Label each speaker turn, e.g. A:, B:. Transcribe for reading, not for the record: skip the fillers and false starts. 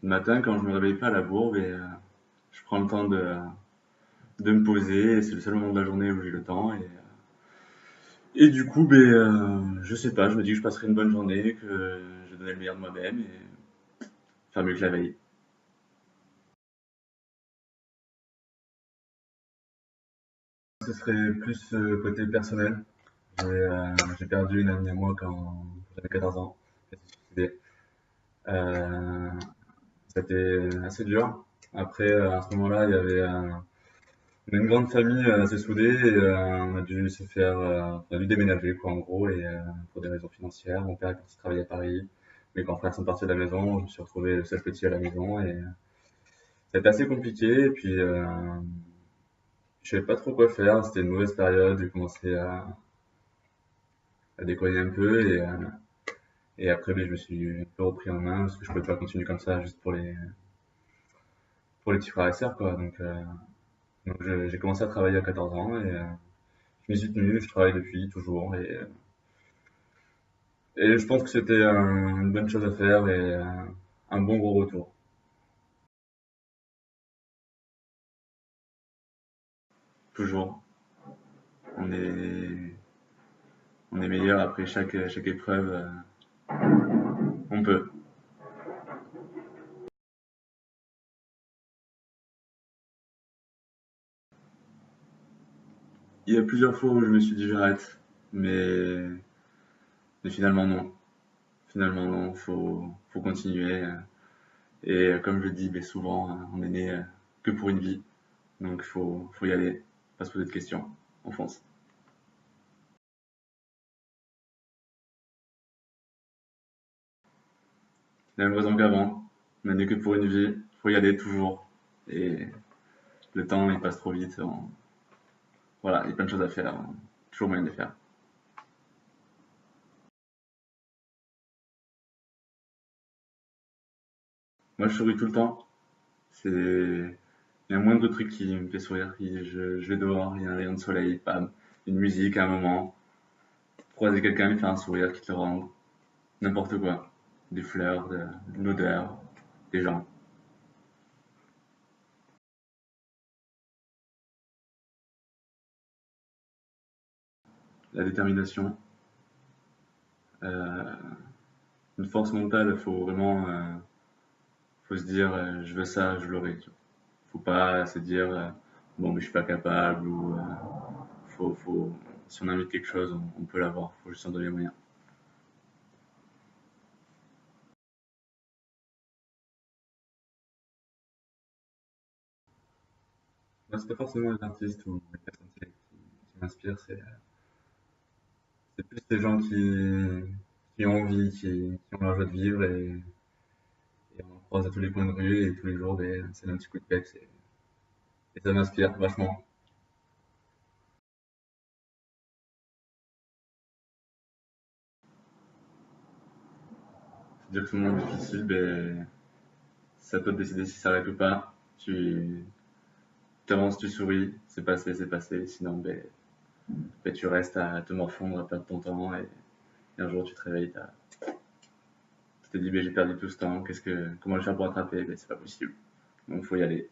A: Le matin, quand je me réveille pas à la bourre, je prends le temps de me poser. Et c'est le seul moment de la journée où j'ai le temps. Et du coup, je sais pas, je me dis que je passerai une bonne journée, que je donnerai le meilleur de moi-même et faire mieux que la veille. Ce serait plus côté personnel. J'ai perdu une amie à moi quand j'avais 14 ans. Elle s'est suicidée. Euh, C'était assez dur. Après, à ce moment-là, on a une grande famille assez soudée et on a dû on a dû déménager quoi en gros et pour des raisons financières. Mon père est parti travailler à Paris, mes grands frères sont partis de la maison. Je me suis retrouvé le seul petit à la maison et c'était assez compliqué. Et puis je savais pas trop quoi faire. C'était une mauvaise période. J'ai commencé à déconner un peu et après je me suis un peu repris en main parce que je pouvais pas continuer comme ça juste pour les petits frères et sœurs quoi. Donc j'ai commencé à travailler à 14 ans et je m'y suis tenu. Je travaille depuis toujours et je pense que c'était une bonne chose à faire et un bon gros retour. Toujours. On est, on est meilleur après chaque épreuve. On peut. Il y a plusieurs fois où je me suis dit j'arrête, mais, mais finalement non. Finalement non, faut continuer. Et comme je le dis souvent, on est né que pour une vie, donc faut y aller, pas se poser de questions. On fonce. La même raison qu'avant, on est né que pour une vie, faut y aller toujours. Et le temps il passe trop vite. Voilà, il y a plein de choses à faire, toujours moyen de les faire. Moi je souris tout le temps. C'est Il y a un moindre truc qui me fait sourire. Je vais dehors, il y a un rayon de soleil, bam, une musique à un moment, croiser quelqu'un, lui faire un sourire, qui te le rend, n'importe quoi. Des fleurs, de l'odeur, des gens. La détermination, euh, une force mentale, faut se dire, je veux ça, je l'aurai. Tu vois. Faut pas se dire, bon, mais je suis pas capable ou si on invite quelque chose, on peut l'avoir. Faut juste en donner les moyens. Moi, c'est pas forcément les artistes ou les personnes qui m'inspirent, c'est plus les gens qui ont envie, qui ont la joie de vivre et on en croise à tous les coins de rue et tous les jours, c'est un petit coup de peps et ça m'inspire vachement. Dire que ce monde est difficile, c'est à toi de décider si ça arrête ou pas. Tu avances, tu souris, c'est passé, sinon tu restes à te morfondre, à perdre ton temps et un jour tu te réveilles, tu te dis j'ai perdu tout ce temps, comment je vais faire pour rattraper? C'est pas possible. Donc faut y aller.